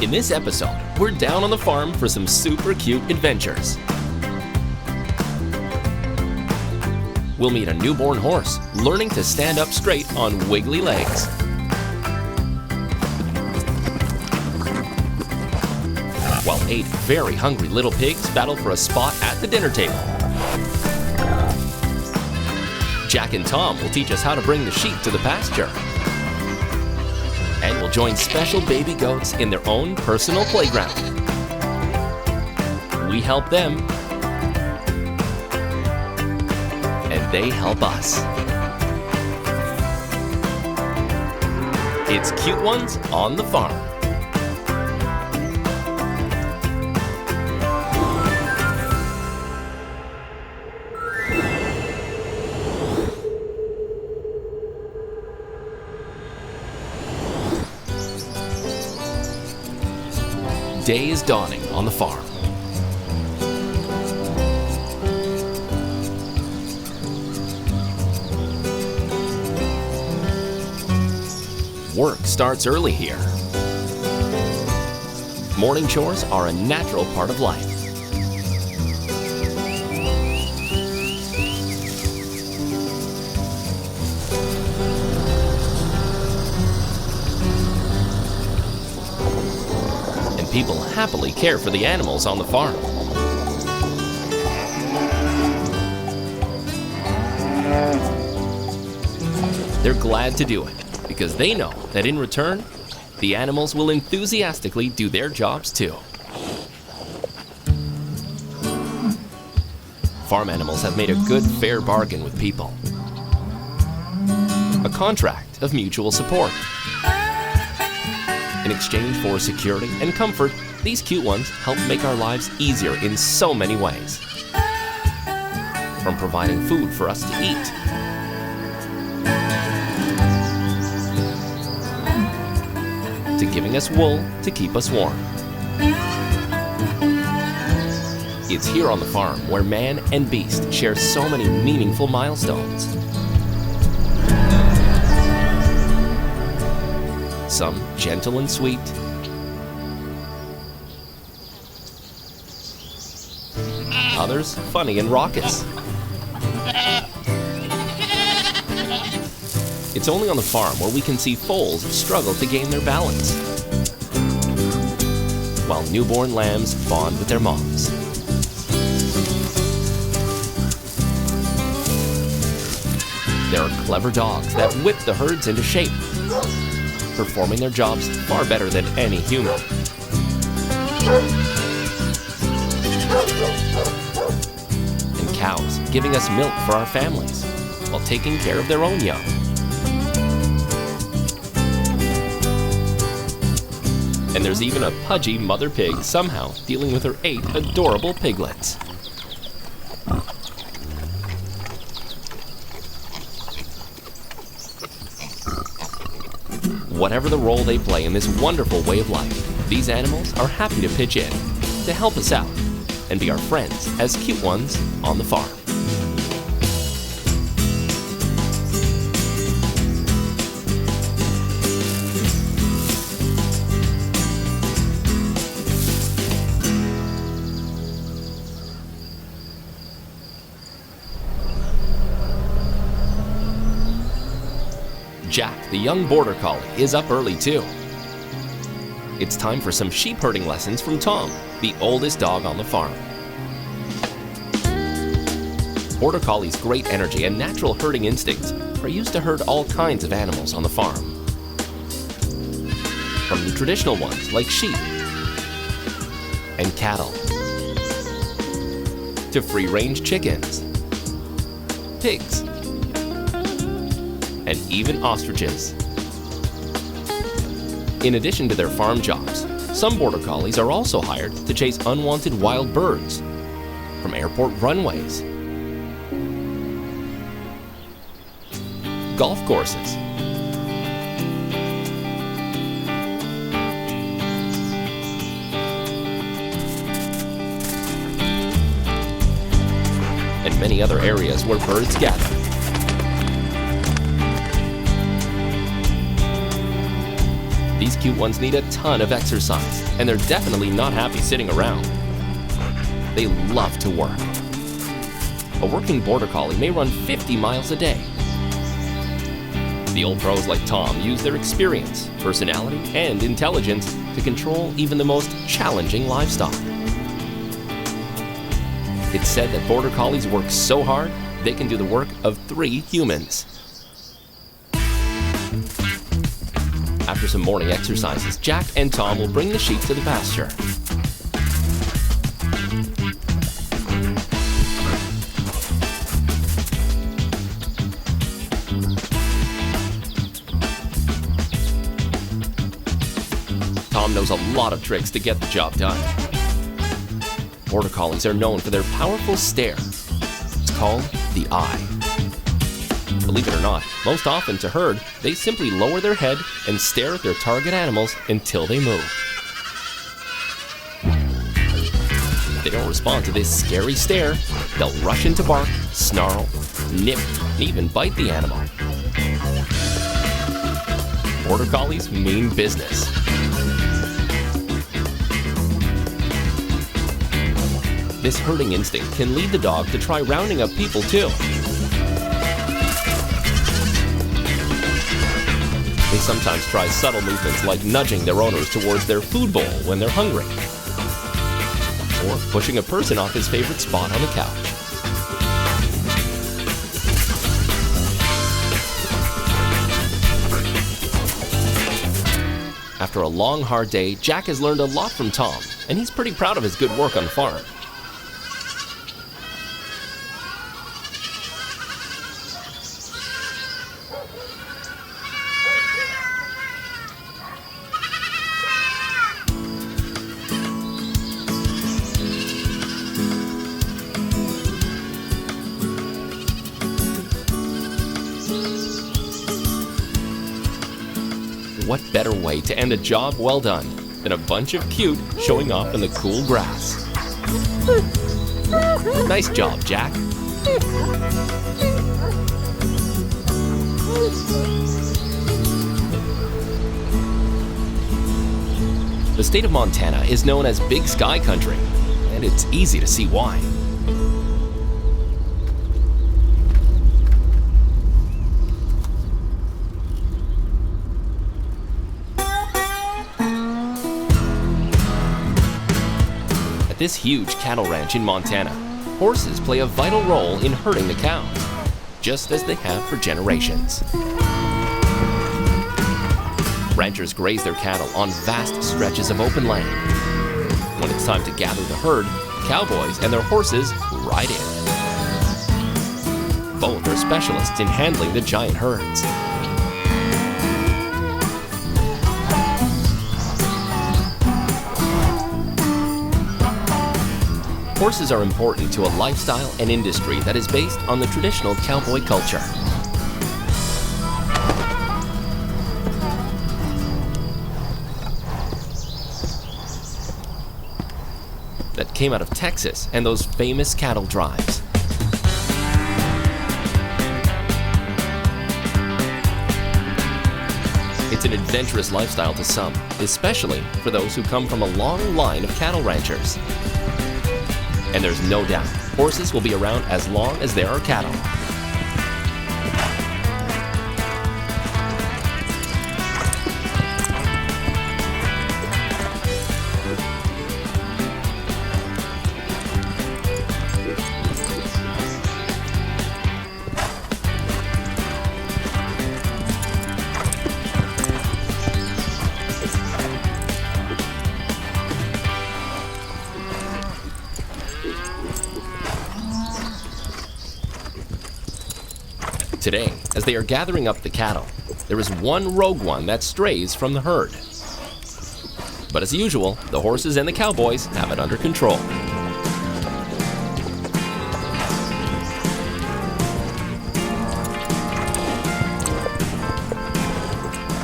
In this episode, we're down on the farm for some super cute adventures. We'll meet a newborn horse learning to stand up straight on wiggly legs. While 8 very hungry little pigs battle for a spot at the dinner table. Jack and Tom will teach us how to bring the sheep to the pasture. And we'll join special baby goats in their own personal playground. We help them, and they help us. It's Cute Ones on the Farm. Day is dawning on the farm. Work starts early here. Morning chores are a natural part of life. People happily care for the animals on the farm. They're glad to do it because they know that in return, the animals will enthusiastically do their jobs too. Farm animals have made a good, fair bargain with people. A contract of mutual support. In exchange for security and comfort, these cute ones help make our lives easier in so many ways. From providing food for us to eat, to giving us wool to keep us warm. It's here on the farm where man and beast share so many meaningful milestones. Some gentle and sweet, others funny and raucous. It's only on the farm where we can see foals struggle to gain their balance, while newborn lambs bond with their moms. There are clever dogs that whip the herds into shape, performing their jobs far better than any human. And cows giving us milk for our families while taking care of their own young. And there's even a pudgy mother pig somehow dealing with her 8 adorable piglets. Whatever the role they play in this wonderful way of life, these animals are happy to pitch in, to help us out, and be our friends as cute ones on the farm. Jack, the young border collie, is up early too. It's time for some sheep herding lessons from Tom, the oldest dog on the farm. Border collies' great energy and natural herding instincts are used to herd all kinds of animals on the farm. From the traditional ones like sheep and cattle, to free-range chickens, pigs, and even ostriches. In addition to their farm jobs, some border collies are also hired to chase unwanted wild birds from airport runways, golf courses, and many other areas where birds gather. These cute ones need a ton of exercise, and they're definitely not happy sitting around. They love to work. A working border collie may run 50 miles a day. The old pros like Tom use their experience, personality, and intelligence to control even the most challenging livestock. It's said that border collies work so hard, they can do the work of 3 humans. After some morning exercises, Jack and Tom will bring the sheep to the pasture. Tom knows a lot of tricks to get the job done. Border collies are known for their powerful stare. It's called the eye. Believe it or not, most often to herd, they simply lower their head and stare at their target animals until they move. If they don't respond to this scary stare, they'll rush in to bark, snarl, nip, and even bite the animal. Border collies mean business. This herding instinct can lead the dog to try rounding up people too. They sometimes try subtle movements like nudging their owners towards their food bowl when they're hungry, or pushing a person off his favorite spot on the couch. After a long, hard day, Jack has learned a lot from Tom, and he's pretty proud of his good work on the farm. What better way to end a job well done than a bunch of cute showing off in the cool grass? Nice job, Jack. The state of Montana is known as Big Sky Country, and it's easy to see why. At this huge cattle ranch in Montana, horses play a vital role in herding the cows, just as they have for generations. Ranchers graze their cattle on vast stretches of open land. When it's time to gather the herd, cowboys and their horses ride in. Both are specialists in handling the giant herds. Horses are important to a lifestyle and industry that is based on the traditional cowboy culture. That came out of Texas and those famous cattle drives. It's an adventurous lifestyle to some, especially for those who come from a long line of cattle ranchers. And there's no doubt, horses will be around as long as there are cattle. Today, as they are gathering up the cattle, there is one rogue one that strays from the herd. But as usual, the horses and the cowboys have it under control.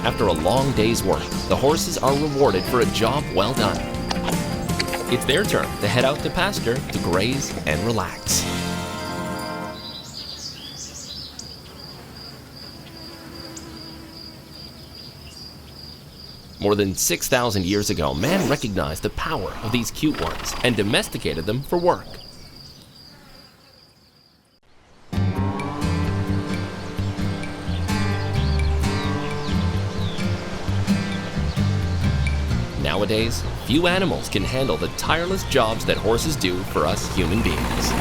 After a long day's work, the horses are rewarded for a job well done. It's their turn to head out to pasture to graze and relax. More than 6,000 years ago, man recognized the power of these cute ones and domesticated them for work. Nowadays, few animals can handle the tireless jobs that horses do for us human beings.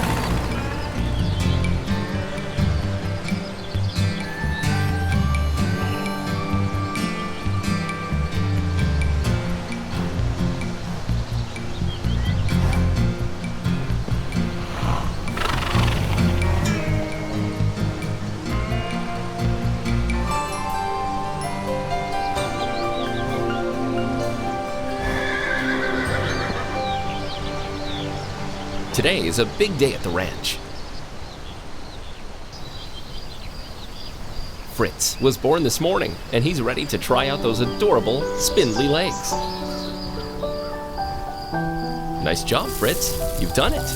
Today is a big day at the ranch. Fritz was born this morning, and he's ready to try out those adorable, spindly legs. Nice job, Fritz. You've done it.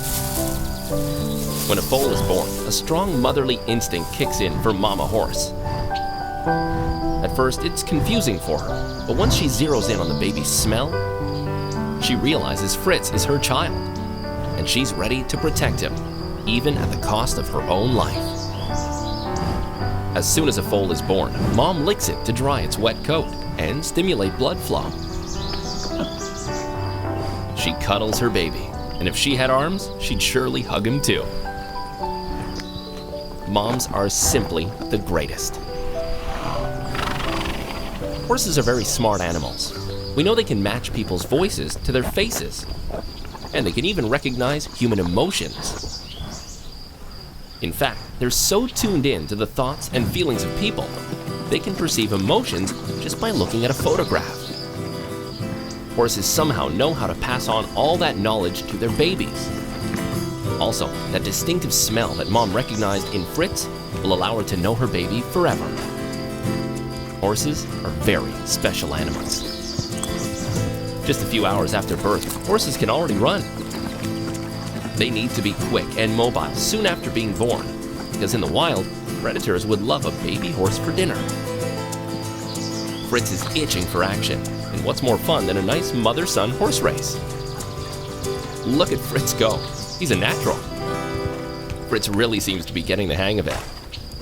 When a foal is born, a strong motherly instinct kicks in for Mama Horse. At first, it's confusing for her, but once she zeroes in on the baby's smell, she realizes Fritz is her child, and she's ready to protect him, even at the cost of her own life. As soon as a foal is born, Mom licks it to dry its wet coat and stimulate blood flow. She cuddles her baby, and if she had arms, she'd surely hug him too. Moms are simply the greatest. Horses are very smart animals. We know they can match people's voices to their faces, and they can even recognize human emotions. In fact, they're so tuned in to the thoughts and feelings of people, they can perceive emotions just by looking at a photograph. Horses somehow know how to pass on all that knowledge to their babies. Also, that distinctive smell that Mom recognized in Fritz will allow her to know her baby forever. Horses are very special animals. Just a few hours after birth, horses can already run. They need to be quick and mobile soon after being born, because in the wild, predators would love a baby horse for dinner. Fritz is itching for action, and what's more fun than a nice mother-son horse race? Look at Fritz go. He's a natural. Fritz really seems to be getting the hang of it.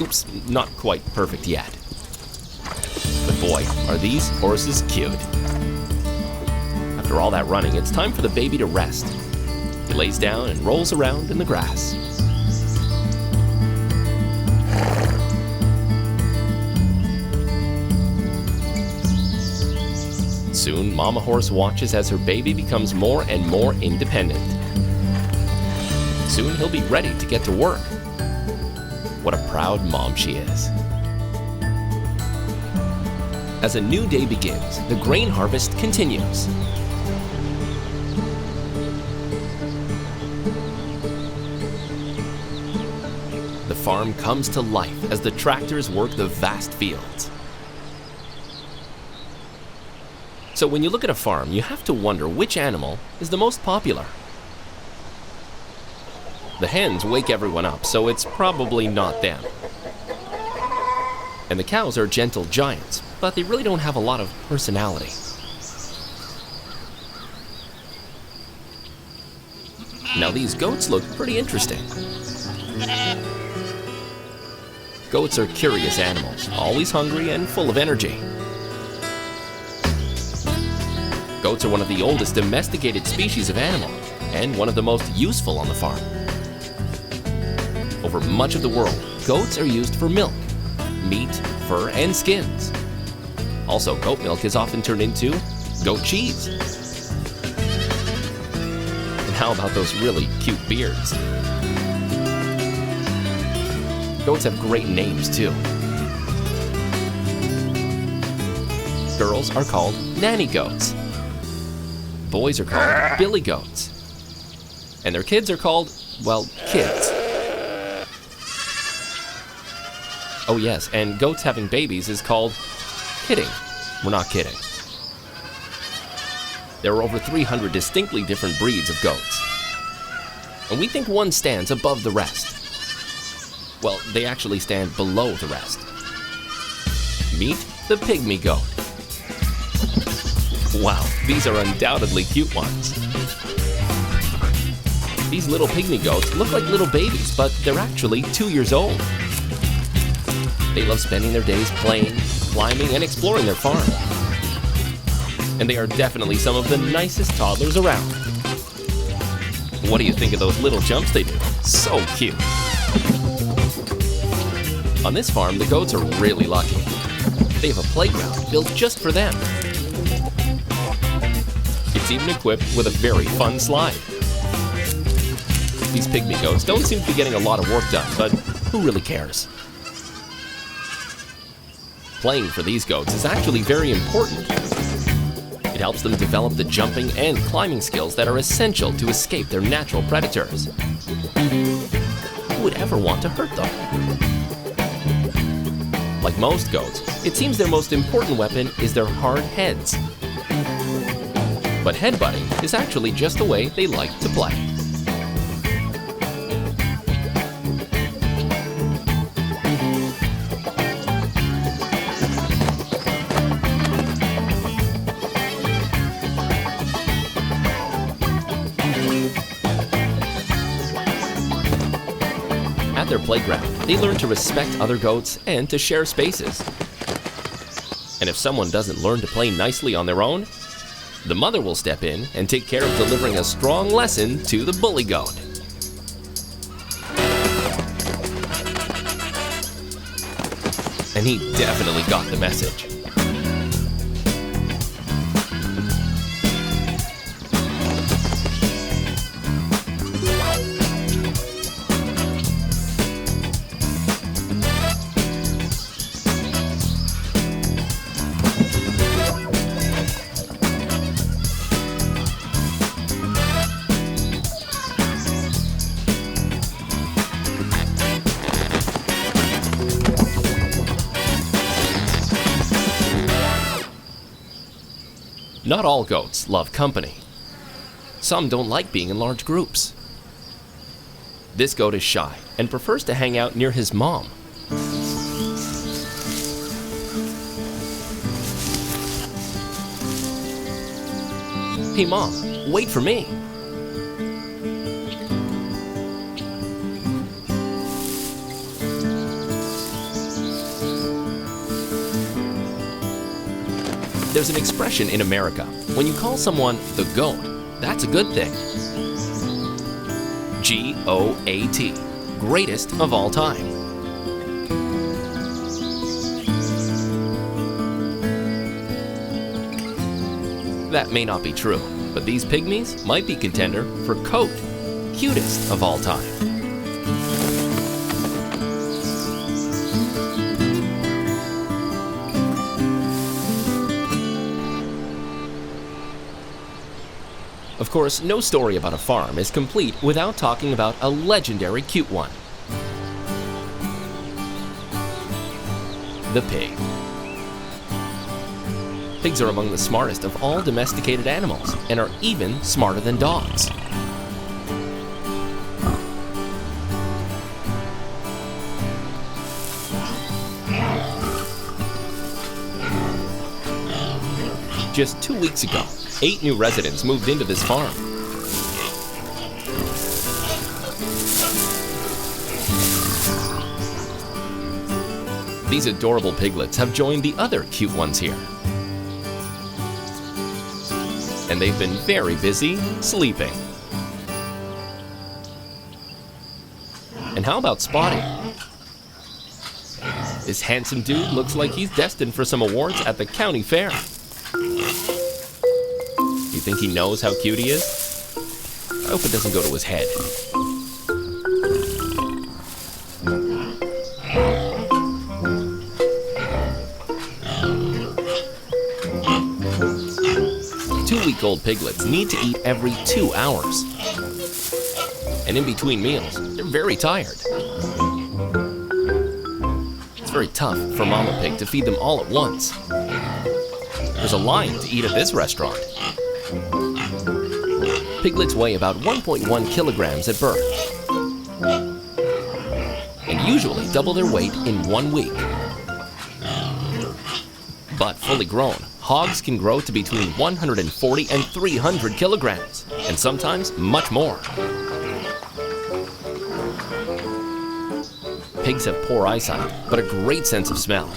Oops, not quite perfect yet. But boy, are these horses cute. After all that running, it's time for the baby to rest. He lays down and rolls around in the grass. Soon, Mama Horse watches as her baby becomes more and more independent. Soon, he'll be ready to get to work. What a proud mom she is. As a new day begins, the grain harvest continues. The farm comes to life as the tractors work the vast fields. So when you look at a farm, you have to wonder which animal is the most popular. The hens wake everyone up, so it's probably not them. And the cows are gentle giants, but they really don't have a lot of personality. Now these goats look pretty interesting. Goats are curious animals, always hungry and full of energy. Goats are one of the oldest domesticated species of animal, and one of the most useful on the farm. Over much of the world, goats are used for milk, meat, fur, and skins. Also, goat milk is often turned into goat cheese. And how about those really cute beards? Goats have great names too. Girls are called nanny goats. Boys are called billy goats. And their kids are called, well, kids. Oh yes, and goats having babies is called kidding. We're not kidding. There are over 300 distinctly different breeds of goats. And we think one stands above the rest. Well, they actually stand below the rest. Meet the pygmy goat. Wow, these are undoubtedly cute ones. These little pygmy goats look like little babies, but they're actually 2 years old. They love spending their days playing, climbing, and exploring their farm. And they are definitely some of the nicest toddlers around. What do you think of those little jumps they do? So cute. On this farm, the goats are really lucky. They have a playground built just for them. It's even equipped with a very fun slide. These pygmy goats don't seem to be getting a lot of work done, but who really cares? Playing for these goats is actually very important. It helps them develop the jumping and climbing skills that are essential to escape their natural predators. Who would ever want to hurt them? Like most goats, it seems their most important weapon is their hard heads. But headbutting is actually just the way they like to play. At their playground, they learn to respect other goats and to share spaces. And if someone doesn't learn to play nicely on their own, the mother will step in and take care of delivering a strong lesson to the bully goat. And he definitely got the message. Not all goats love company. Some don't like being in large groups. This goat is shy and prefers to hang out near his mom. Hey Mom, wait for me. There's an expression in America. When you call someone the goat, that's a good thing. G-O-A-T, greatest of all time. That may not be true, but these pygmies might be contender for coat, cutest of all time. Of course, no story about a farm is complete without talking about a legendary cute one. The pig. Pigs are among the smartest of all domesticated animals and are even smarter than dogs. Just 2 weeks ago, 8 new residents moved into this farm. These adorable piglets have joined the other cute ones here. And they've been very busy sleeping. And how about Spotty? This handsome dude looks like he's destined for some awards at the county fair. You think he knows how cute he is? I hope it doesn't go to his head. Two-week-old piglets need to eat every 2 hours. And in between meals, they're very tired. It's very tough for Mama Pig to feed them all at once. There's a line to eat at this restaurant. Piglets weigh about 1.1 kilograms at birth, and usually double their weight in 1 week. But fully grown, Hogs can grow to between 140 and 300 kilograms, and sometimes much more. Pigs have poor eyesight, but a great sense of smell.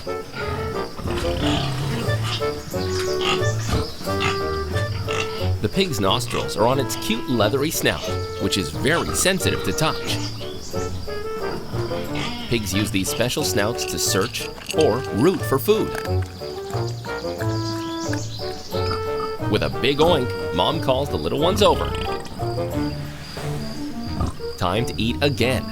The pig's nostrils are on its cute leathery snout, which is very sensitive to touch. Pigs use these special snouts to search or root for food. With a big oink, Mom calls the little ones over. Time to eat again.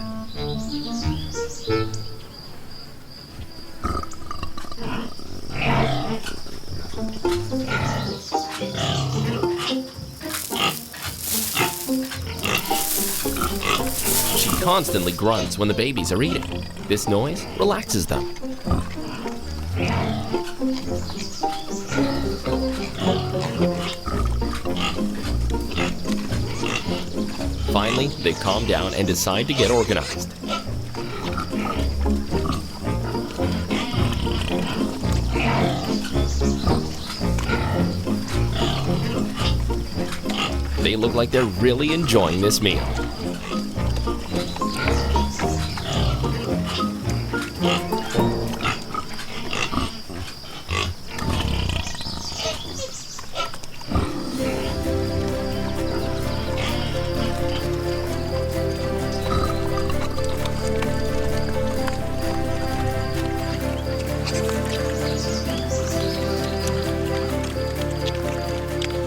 She constantly grunts when the babies are eating. This noise relaxes them. Finally, they calm down and decide to get organized. They look like they're really enjoying this meal.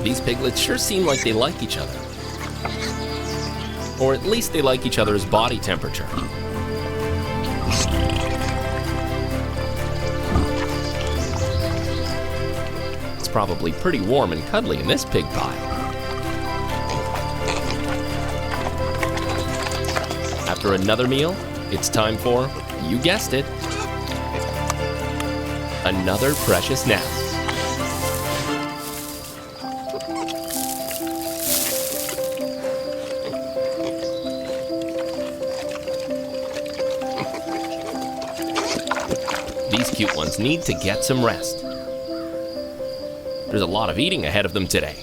These piglets sure seem like they like each other. Or at least they like each other's body temperature. It's probably pretty warm and cuddly in this pig pile. After another meal, it's time for, you guessed it, another precious nap. These cute ones need to get some rest. There's a lot of eating ahead of them today.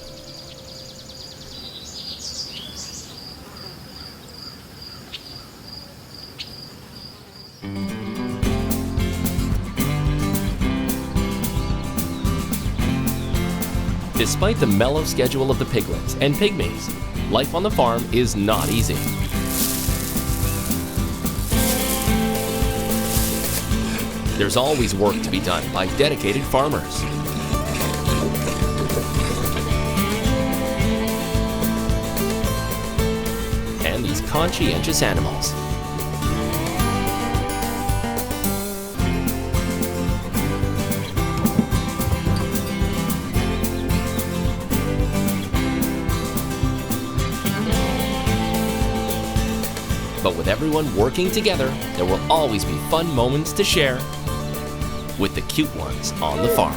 Despite the mellow schedule of the piglets and pygmies, life on the farm is not easy. There's always work to be done by dedicated farmers. And these conscientious animals. But with everyone working together, there will always be fun moments to share with the cute ones on the farm.